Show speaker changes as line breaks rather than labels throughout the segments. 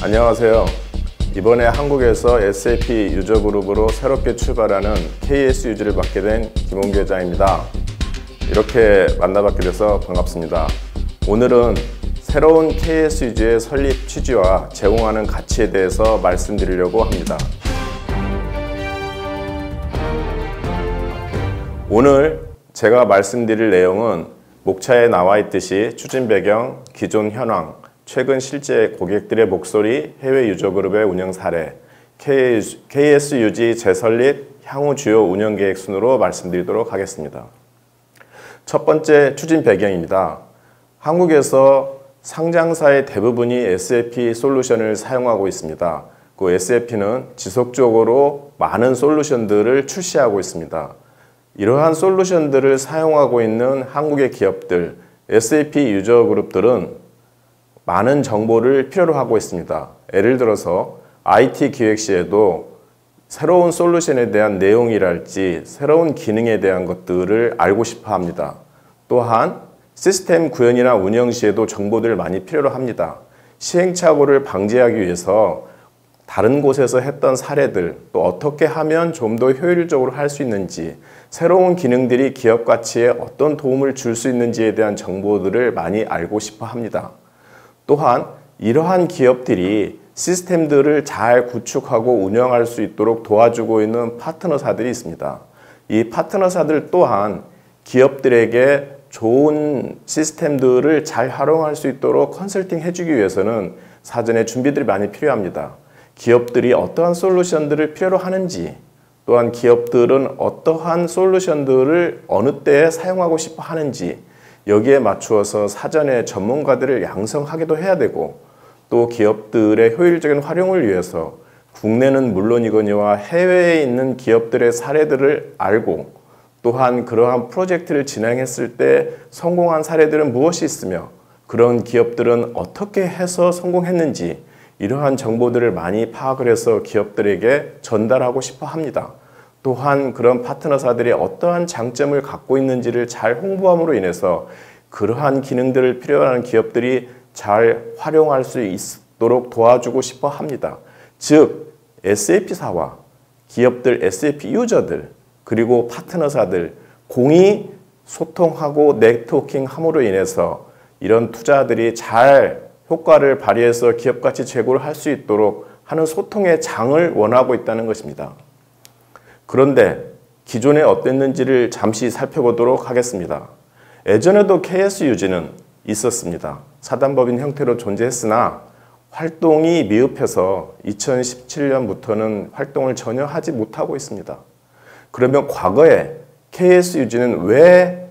안녕하세요. 이번에 한국에서 SAP 유저그룹으로 새롭게 출발하는 KSUG를 맡게 된 김홍규 회장입니다. 이렇게 만나뵙게 돼서 반갑습니다. 오늘은 새로운 KSUG의 설립 취지와 제공하는 가치에 대해서 말씀드리려고 합니다. 오늘 제가 말씀드릴 내용은 목차에 나와 있듯이 추진 배경, 기존 현황, 최근 실제 고객들의 목소리, 해외 유저그룹의 운영 사례, KSUG 재설립, 향후 주요 운영 계획 순으로 말씀드리도록 하겠습니다. 첫 번째 추진 배경입니다. 한국에서 상장사의 대부분이 SAP 솔루션을 사용하고 있습니다. 그 SAP는 지속적으로 많은 솔루션들을 출시하고 있습니다. 이러한 솔루션들을 사용하고 있는 한국의 기업들, SAP 유저 그룹들은 많은 정보를 필요로 하고 있습니다. 예를 들어서 IT 기획 시에도 새로운 솔루션에 대한 내용이랄지 새로운 기능에 대한 것들을 알고 싶어 합니다. 또한 시스템 구현이나 운영 시에도 정보들을 많이 필요로 합니다. 시행착오를 방지하기 위해서 다른 곳에서 했던 사례들, 또 어떻게 하면 좀 더 효율적으로 할 수 있는지, 새로운 기능들이 기업 가치에 어떤 도움을 줄 수 있는지에 대한 정보들을 많이 알고 싶어 합니다. 또한 이러한 기업들이 시스템들을 잘 구축하고 운영할 수 있도록 도와주고 있는 파트너사들이 있습니다. 이 파트너사들 또한 기업들에게 좋은 시스템들을 잘 활용할 수 있도록 컨설팅 해주기 위해서는 사전에 준비들이 많이 필요합니다. 기업들이 어떠한 솔루션들을 필요로 하는지, 또한 기업들은 어떠한 솔루션들을 어느 때에 사용하고 싶어 하는지, 여기에 맞추어서 사전에 전문가들을 양성하기도 해야 되고, 또 기업들의 효율적인 활용을 위해서 국내는 물론이거니와 해외에 있는 기업들의 사례들을 알고, 또한 그러한 프로젝트를 진행했을 때 성공한 사례들은 무엇이 있으며 그런 기업들은 어떻게 해서 성공했는지, 이러한 정보들을 많이 파악을 해서 기업들에게 전달하고 싶어 합니다. 또한 그런 파트너사들이 어떠한 장점을 갖고 있는지를 잘 홍보함으로 인해서 그러한 기능들을 필요로 하는 기업들이 잘 활용할 수 있도록 도와주고 싶어 합니다. 즉, SAP사와 기업들, SAP 유저들, 그리고 파트너사들 공히 소통하고 네트워킹함으로 인해서 이런 투자들이 잘 효과를 발휘해서 기업가치 제고를 할 수 있도록 하는 소통의 장을 원하고 있다는 것입니다. 그런데 기존에 어땠는지를 잠시 살펴보도록 하겠습니다. 예전에도 KSUG는 있었습니다. 사단법인 형태로 존재했으나 활동이 미흡해서 2017년부터는 활동을 전혀 하지 못하고 있습니다. 그러면 과거에 KSUG는 왜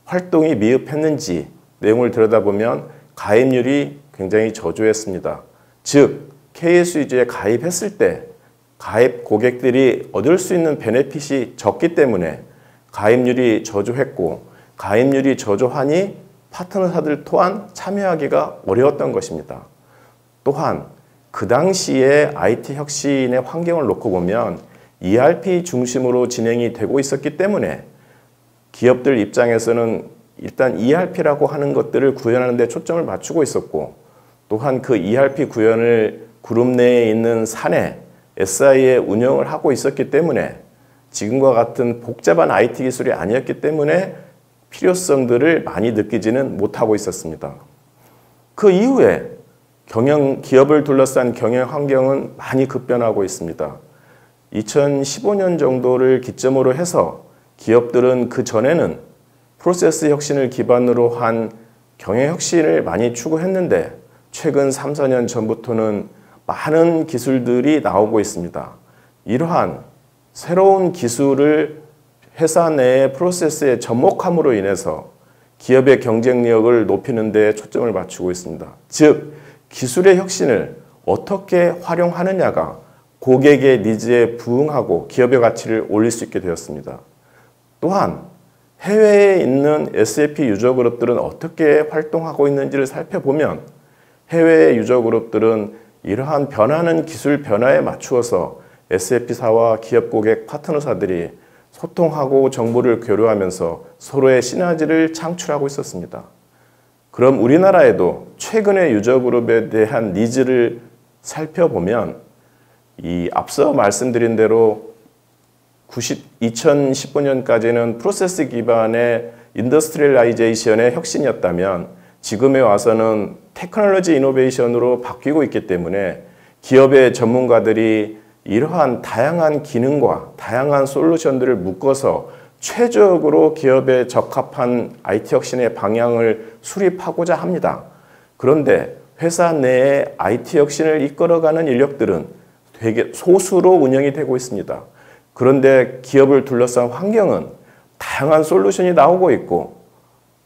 활동이 미흡했는지 내용을 들여다보면 가입률이 굉장히 저조했습니다. 즉, KSUG에 가입했을 때 가입 고객들이 얻을 수 있는 베네핏이 적기 때문에 가입률이 저조했고, 가입률이 저조하니 파트너사들 또한 참여하기가 어려웠던 것입니다. 또한 그 당시에 IT 혁신의 환경을 놓고 보면 ERP 중심으로 진행이 되고 있었기 때문에 기업들 입장에서는 일단 ERP라고 하는 것들을 구현하는 데 초점을 맞추고 있었고, 또한 그 ERP 구현을 그룹 내에 있는 사내 SI에 운영을 하고 있었기 때문에 지금과 같은 복잡한 IT 기술이 아니었기 때문에 필요성들을 많이 느끼지는 못하고 있었습니다. 그 이후에 기업을 둘러싼 경영 환경은 많이 급변하고 있습니다. 2015년 정도를 기점으로 해서 기업들은 그 전에는 프로세스 혁신을 기반으로 한 경영 혁신을 많이 추구했는데 최근 3, 4년 전부터는 많은 기술들이 나오고 있습니다. 이러한 새로운 기술을 회사 내의 프로세스에 접목함으로 인해서 기업의 경쟁력을 높이는 데 초점을 맞추고 있습니다. 즉, 기술의 혁신을 어떻게 활용하느냐가 고객의 니즈에 부응하고 기업의 가치를 올릴 수 있게 되었습니다. 또한 해외에 있는 SAP 유저 그룹들은 어떻게 활동하고 있는지를 살펴보면 해외 유저 그룹들은 이러한 변하는 기술 변화에 맞추어서 SAP사와 기업 고객 파트너사들이 소통하고 정보를 교류하면서 서로의 시너지를 창출하고 있었습니다. 그럼 우리나라에도 최근의 유저 그룹에 대한 니즈를 살펴보면 이 앞서 말씀드린 대로 2019년까지는 프로세스 기반의 인더스트리얼라이제이션의 혁신이었다면 지금에 와서는 테크놀로지 이노베이션으로 바뀌고 있기 때문에 기업의 전문가들이 이러한 다양한 기능과 다양한 솔루션들을 묶어서 최적으로 기업에 적합한 IT 혁신의 방향을 수립하고자 합니다. 그런데 회사 내에 IT 혁신을 이끌어가는 인력들은 되게 소수로 운영이 되고 있습니다. 그런데 기업을 둘러싼 환경은 다양한 솔루션이 나오고 있고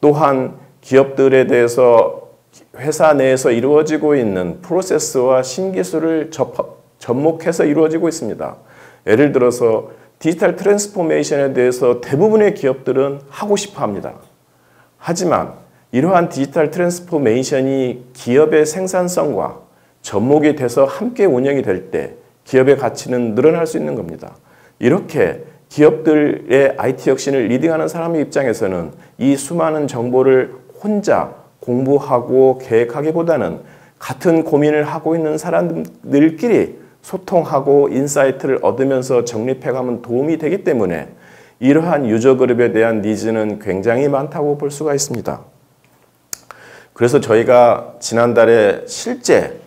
또한 기업들에 대해서 회사 내에서 이루어지고 있는 프로세스와 신기술을 접목해서 이루어지고 있습니다. 예를 들어서 디지털 트랜스포메이션에 대해서 대부분의 기업들은 하고 싶어 합니다. 하지만 이러한 디지털 트랜스포메이션이 기업의 생산성과 접목이 돼서 함께 운영이 될 때 기업의 가치는 늘어날 수 있는 겁니다. 이렇게 기업들의 IT 혁신을 리딩하는 사람의 입장에서는 이 수많은 정보를 혼자 공부하고 계획하기보다는 같은 고민을 하고 있는 사람들끼리 소통하고 인사이트를 얻으면서 정립해가면 도움이 되기 때문에 이러한 유저 그룹에 대한 니즈는 굉장히 많다고 볼 수가 있습니다. 그래서 저희가 지난달에 실제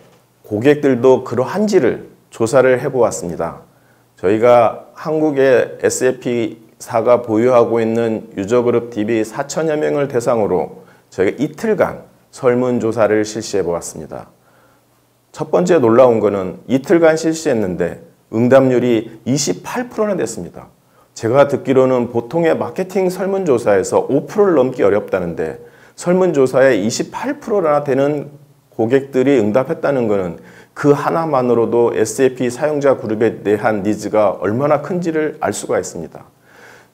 고객들도 그러한지를 조사를 해보았습니다. 저희가 한국의 SAP사가 보유하고 있는 유저그룹 DB 4천여 명을 대상으로 저희가 이틀간 설문조사를 실시해 보았습니다. 첫 번째 놀라운 거는 이틀간 실시했는데 응답률이 28%나 됐습니다. 제가 듣기로는 보통의 마케팅 설문조사에서 5%를 넘기 어렵다는데 설문조사에 28%나 되는 고객들이 응답했다는 것은 그 하나만으로도 SAP 사용자 그룹에 대한 니즈가 얼마나 큰지를 알 수가 있습니다.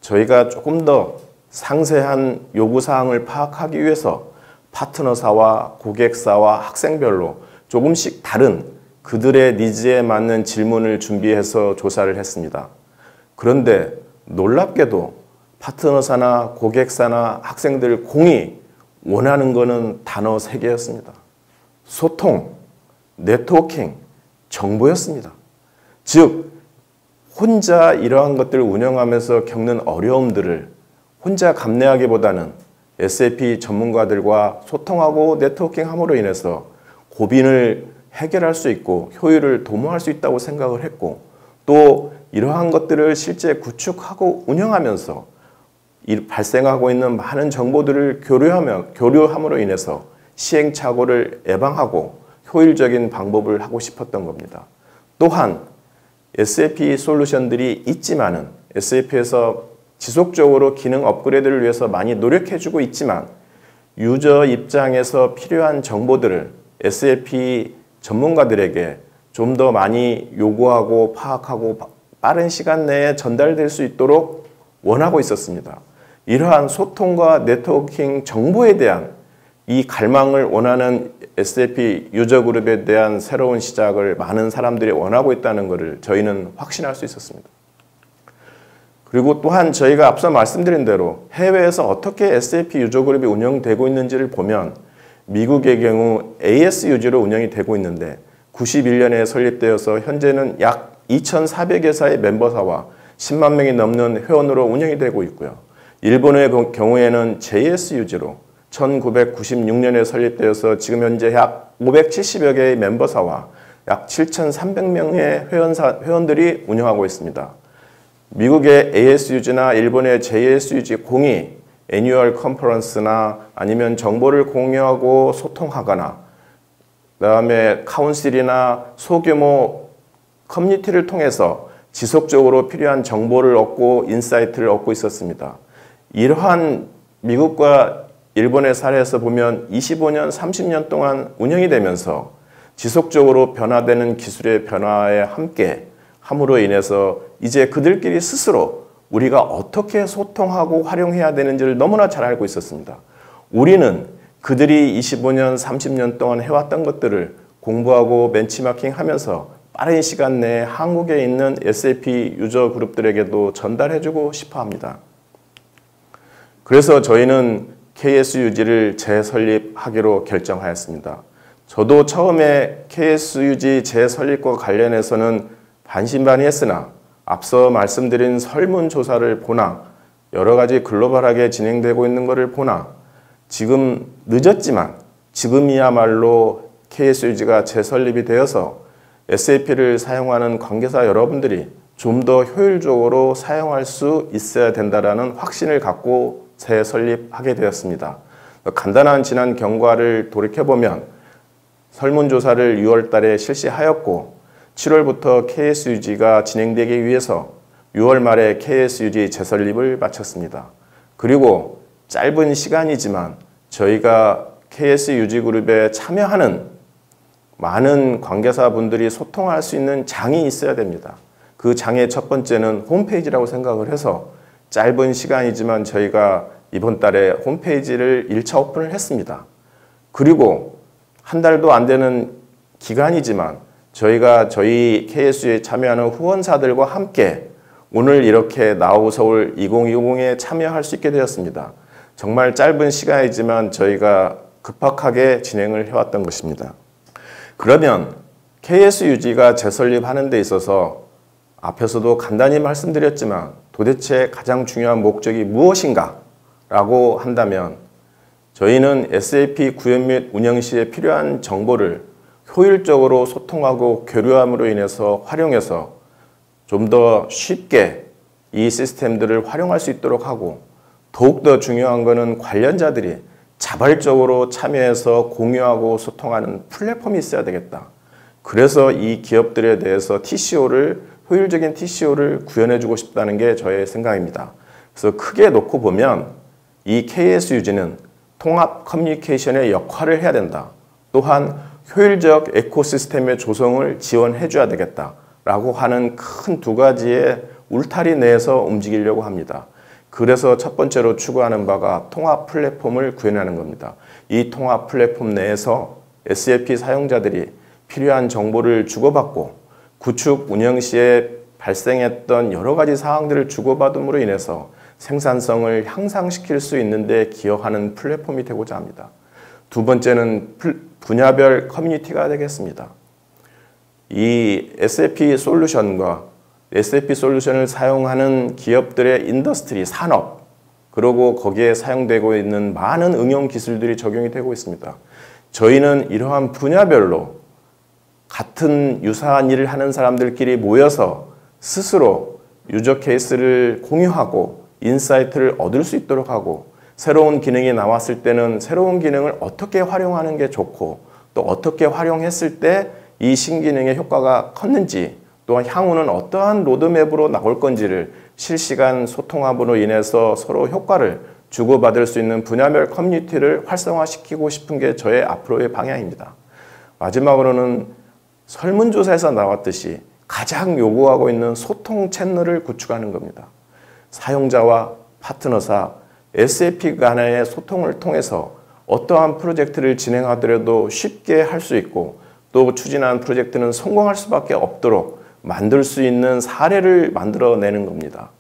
저희가 조금 더 상세한 요구사항을 파악하기 위해서 파트너사와 고객사와 학생별로 조금씩 다른 그들의 니즈에 맞는 질문을 준비해서 조사를 했습니다. 그런데 놀랍게도 파트너사나 고객사나 학생들 공이 원하는 것은 단어 3개였습니다. 소통, 네트워킹, 정보였습니다. 즉 혼자 이러한 것들을 운영하면서 겪는 어려움들을 혼자 감내하기보다는 SAP 전문가들과 소통하고 네트워킹함으로 인해서 고민을 해결할 수 있고 효율을 도모할 수 있다고 생각을 했고 또 이러한 것들을 실제 구축하고 운영하면서 발생하고 있는 많은 정보들을 교류함으로 인해서 시행착오를 예방하고 효율적인 방법을 하고 싶었던 겁니다. 또한 SAP 솔루션들이 있지만은 SAP에서 지속적으로 기능 업그레이드를 위해서 많이 노력해주고 있지만 유저 입장에서 필요한 정보들을 SAP 전문가들에게 좀 더 많이 요구하고 파악하고 빠른 시간 내에 전달될 수 있도록 원하고 있었습니다. 이러한 소통과 네트워킹 정보에 대한 이 갈망을 원하는 SAP 유저 그룹에 대한 새로운 시작을 많은 사람들이 원하고 있다는 것을 저희는 확신할 수 있었습니다. 그리고 또한 저희가 앞서 말씀드린 대로 해외에서 어떻게 SAP 유저 그룹이 운영되고 있는지를 보면 미국의 경우 ASUG로 운영이 되고 있는데 91년에 설립되어서 현재는 약 2,400여사의 멤버사와 10만 명이 넘는 회원으로 운영이 되고 있고요. 일본의 경우에는 JSUG로 1996년에 설립되어서 지금 현재 약 570여 개의 멤버사와 약 7,300명의 회원들이 운영하고 있습니다. 미국의 ASUG나 일본의 JSUG 공이 애뉴얼 컨퍼런스나 아니면 정보를 공유하고 소통하거나 그다음에 카운실이나 소규모 커뮤니티를 통해서 지속적으로 필요한 정보를 얻고 인사이트를 얻고 있었습니다. 이러한 미국과 일본의 사례에서 보면 25년, 30년 동안 운영이 되면서 지속적으로 변화되는 기술의 변화에 함께 함으로 인해서 이제 그들끼리 스스로 우리가 어떻게 소통하고 활용해야 되는지를 너무나 잘 알고 있었습니다. 우리는 그들이 25년, 30년 동안 해왔던 것들을 공부하고 벤치마킹하면서 빠른 시간 내에 한국에 있는 SAP 유저 그룹들에게도 전달해주고 싶어 합니다. 그래서 저희는 KSUG를 재설립하기로 결정하였습니다. 저도 처음에 KSUG 재설립과 관련해서는 반신반의했으나 앞서 말씀드린 설문조사를 보나 여러 가지 글로벌하게 진행되고 있는 것을 보나 지금 늦었지만 지금이야말로 KSUG가 재설립이 되어서 SAP를 사용하는 관계사 여러분들이 좀 더 효율적으로 사용할 수 있어야 된다라는 확신을 갖고 재설립하게 되었습니다. 간단한 지난 경과를 돌이켜보면 설문조사를 6월 달에 실시하였고 7월부터 KSUG가 진행되기 위해서 6월 말에 KSUG 재설립을 마쳤습니다. 그리고 짧은 시간이지만 저희가 KSUG 그룹에 참여하는 많은 관계사분들이 소통할 수 있는 장이 있어야 됩니다. 그 장의 첫 번째는 홈페이지라고 생각을 해서 짧은 시간이지만 저희가 이번 달에 홈페이지를 1차 오픈을 했습니다. 그리고 한 달도 안 되는 기간이지만 저희가 저희 KSUG에 참여하는 후원사들과 함께 오늘 이렇게 나우 서울 2020에 참여할 수 있게 되었습니다. 정말 짧은 시간이지만 저희가 급박하게 진행을 해왔던 것입니다. 그러면 KSUG가 재설립하는 데 있어서 앞에서도 간단히 말씀드렸지만 도대체 가장 중요한 목적이 무엇인가 라고 한다면 저희는 SAP 구현 및 운영 시에 필요한 정보를 효율적으로 소통하고 교류함으로 인해서 활용해서 좀 더 쉽게 이 시스템들을 활용할 수 있도록 하고 더욱더 중요한 것은 관련자들이 자발적으로 참여해서 공유하고 소통하는 플랫폼이 있어야 되겠다. 그래서 이 기업들에 대해서 효율적인 TCO를 구현해주고 싶다는 게 저의 생각입니다. 그래서 크게 놓고 보면 이 KSUG는 통합 커뮤니케이션의 역할을 해야 된다. 또한 효율적 에코시스템의 조성을 지원해줘야 되겠다라고 하는 큰 두 가지의 울타리 내에서 움직이려고 합니다. 그래서 첫 번째로 추구하는 바가 통합 플랫폼을 구현하는 겁니다. 이 통합 플랫폼 내에서 SAP 사용자들이 필요한 정보를 주고받고 구축 운영 시에 발생했던 여러 가지 사항들을 주고받음으로 인해서 생산성을 향상시킬 수 있는 데 기여하는 플랫폼이 되고자 합니다. 두 번째는 분야별 커뮤니티가 되겠습니다. 이 SAP 솔루션과 SAP 솔루션을 사용하는 기업들의 인더스트리, 산업, 그리고 거기에 사용되고 있는 많은 응용 기술들이 적용이 되고 있습니다. 저희는 이러한 분야별로 같은 유사한 일을 하는 사람들끼리 모여서 스스로 유저 케이스를 공유하고 인사이트를 얻을 수 있도록 하고 새로운 기능이 나왔을 때는 새로운 기능을 어떻게 활용하는 게 좋고 또 어떻게 활용했을 때 이 신기능의 효과가 컸는지 또한 향후는 어떠한 로드맵으로 나올 건지를 실시간 소통함으로 인해서 서로 효과를 주고받을 수 있는 분야별 커뮤니티를 활성화시키고 싶은 게 저의 앞으로의 방향입니다. 마지막으로는 설문조사에서 나왔듯이 가장 요구하고 있는 소통 채널을 구축하는 겁니다. 사용자와 파트너사, SAP 간의 소통을 통해서 어떠한 프로젝트를 진행하더라도 쉽게 할 수 있고 또 추진한 프로젝트는 성공할 수밖에 없도록 만들 수 있는 사례를 만들어내는 겁니다.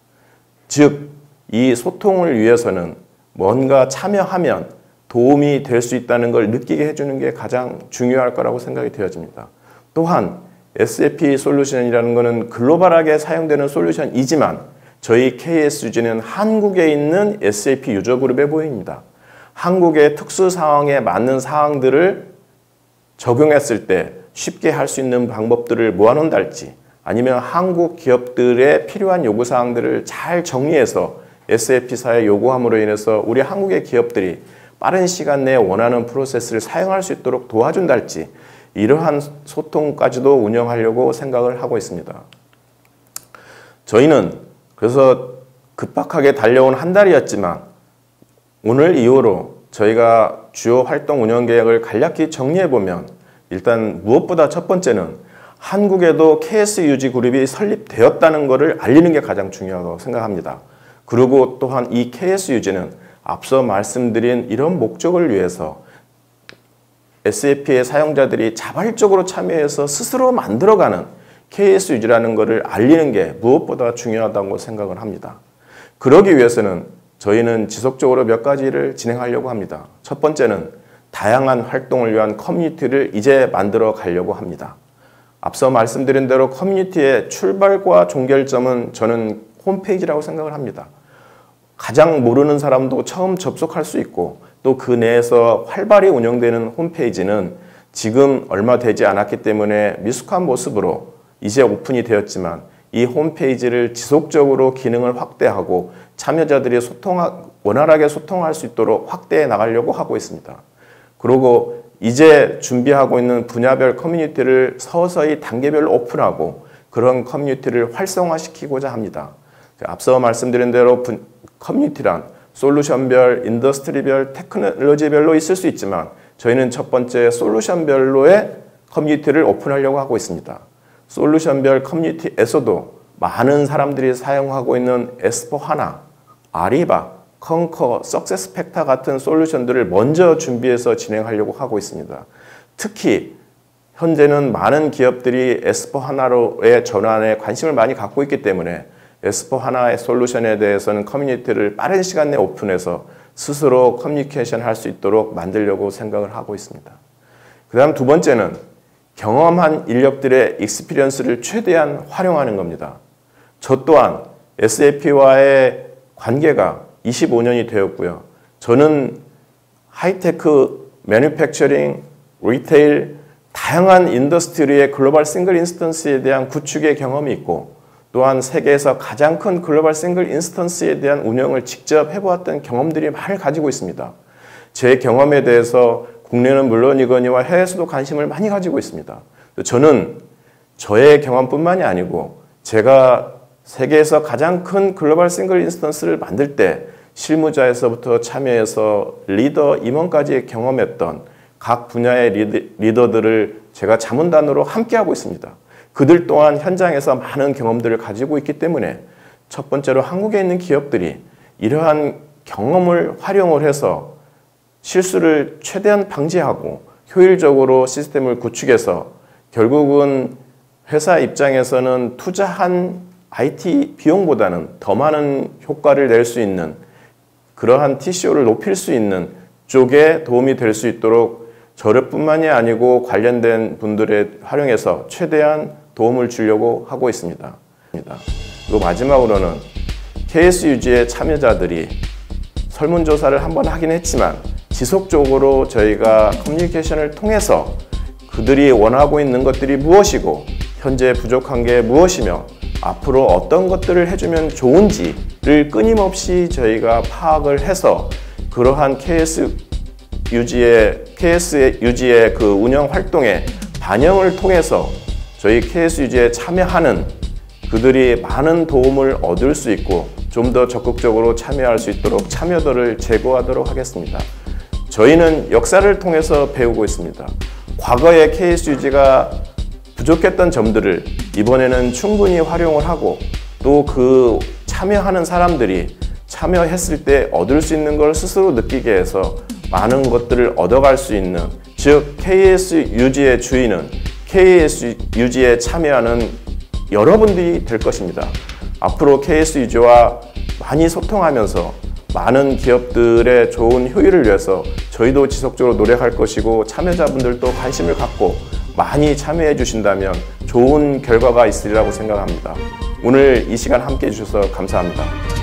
즉, 이 소통을 위해서는 뭔가 참여하면 도움이 될 수 있다는 걸 느끼게 해주는 게 가장 중요할 거라고 생각이 되어집니다. 또한 SAP 솔루션이라는 것은 글로벌하게 사용되는 솔루션이지만 저희 KSUG는 한국에 있는 SAP 유저 그룹에 보입니다. 한국의 특수 상황에 맞는 사항들을 적용했을 때 쉽게 할 수 있는 방법들을 모아놓는달지 아니면 한국 기업들의 필요한 요구사항들을 잘 정리해서 SAP사에 요구함으로 인해서 우리 한국의 기업들이 빠른 시간 내에 원하는 프로세스를 사용할 수 있도록 도와준달지 이러한 소통까지도 운영하려고 생각을 하고 있습니다. 저희는 그래서 급박하게 달려온 한 달이었지만 오늘 이후로 저희가 주요 활동 운영 계획을 간략히 정리해보면 일단 무엇보다 첫 번째는 한국에도 KSUG 그룹이 설립되었다는 것을 알리는 게 가장 중요하다고 생각합니다. 그리고 또한 이 KSUG는 앞서 말씀드린 이런 목적을 위해서 SAP의 사용자들이 자발적으로 참여해서 스스로 만들어가는 KSUG라는 것을 알리는 게 무엇보다 중요하다고 생각을 합니다. 그러기 위해서는 저희는 지속적으로 몇 가지를 진행하려고 합니다. 첫 번째는 다양한 활동을 위한 커뮤니티를 이제 만들어 가려고 합니다. 앞서 말씀드린 대로 커뮤니티의 출발과 종결점은 저는 홈페이지라고 생각을 합니다. 가장 모르는 사람도 처음 접속할 수 있고 또 그 내에서 활발히 운영되는 홈페이지는 지금 얼마 되지 않았기 때문에 미숙한 모습으로 이제 오픈이 되었지만 이 홈페이지를 지속적으로 기능을 확대하고 참여자들이 원활하게 소통할 수 있도록 확대해 나가려고 하고 있습니다. 그리고 이제 준비하고 있는 분야별 커뮤니티를 서서히 단계별로 오픈하고 그런 커뮤니티를 활성화시키고자 합니다. 앞서 말씀드린 대로 커뮤니티란 솔루션별, 인더스트리별, 테크놀로지별로 있을 수 있지만 저희는 첫 번째 솔루션별로의 커뮤니티를 오픈하려고 하고 있습니다. 솔루션별 커뮤니티에서도 많은 사람들이 사용하고 있는 S4HANA, 아리바, 컨커, 석세스팩터 같은 솔루션들을 먼저 준비해서 진행하려고 하고 있습니다. 특히 현재는 많은 기업들이 S4HANA로의 전환에 관심을 많이 갖고 있기 때문에 S4HANA의 솔루션에 대해서는 커뮤니티를 빠른 시간 내에 오픈해서 스스로 커뮤니케이션 할 수 있도록 만들려고 생각을 하고 있습니다. 그 다음 두 번째는 경험한 인력들의 익스피리언스를 최대한 활용하는 겁니다. 저 또한 SAP와의 관계가 25년이 되었고요. 저는 하이테크, 매뉴팩처링, 리테일, 다양한 인더스트리의 글로벌 싱글 인스턴스에 대한 구축의 경험이 있고 또한 세계에서 가장 큰 글로벌 싱글 인스턴스에 대한 운영을 직접 해보았던 경험들이 많이 가지고 있습니다. 제 경험에 대해서 국내는 물론이거니와 해외에서도 관심을 많이 가지고 있습니다. 저는 저의 경험뿐만이 아니고 제가 세계에서 가장 큰 글로벌 싱글 인스턴스를 만들 때 실무자에서부터 참여해서 리더 임원까지 경험했던 각 분야의 리더들을 제가 자문단으로 함께하고 있습니다. 그들 또한 현장에서 많은 경험들을 가지고 있기 때문에 첫 번째로 한국에 있는 기업들이 이러한 경험을 활용을 해서 실수를 최대한 방지하고 효율적으로 시스템을 구축해서 결국은 회사 입장에서는 투자한 IT 비용보다는 더 많은 효과를 낼 수 있는 그러한 TCO를 높일 수 있는 쪽에 도움이 될 수 있도록 저뿐만이 아니고 관련된 분들에 활용해서 최대한 도움을 주려고 하고 있습니다. 그리고 마지막으로는 KS 유지의 참여자들이 설문조사를 한번 하긴 했지만 지속적으로 저희가 커뮤니케이션을 통해서 그들이 원하고 있는 것들이 무엇이고 현재 부족한 게 무엇이며 앞으로 어떤 것들을 해주면 좋은지를 끊임없이 저희가 파악을 해서 그러한 KS 유지의 그 운영 활동의 반영을 통해서 저희 KS 유지에 참여하는 그들이 많은 도움을 얻을 수 있고 좀 더 적극적으로 참여할 수 있도록 참여도를 제고하도록 하겠습니다. 저희는 역사를 통해서 배우고 있습니다. 과거의 KS 유지가 부족했던 점들을 이번에는 충분히 활용을 하고 또 그 참여하는 사람들이 참여했을 때 얻을 수 있는 걸 스스로 느끼게 해서 많은 것들을 얻어갈 수 있는, 즉 KS 유지의 주인은 KS 유지에 참여하는 여러분들이 될 것입니다. 앞으로 KS 유지와 많이 소통하면서 많은 기업들의 좋은 효율을 위해서 저희도 지속적으로 노력할 것이고 참여자분들도 관심을 갖고 많이 참여해 주신다면 좋은 결과가 있으리라고 생각합니다. 오늘 이 시간 함께 해주셔서 감사합니다.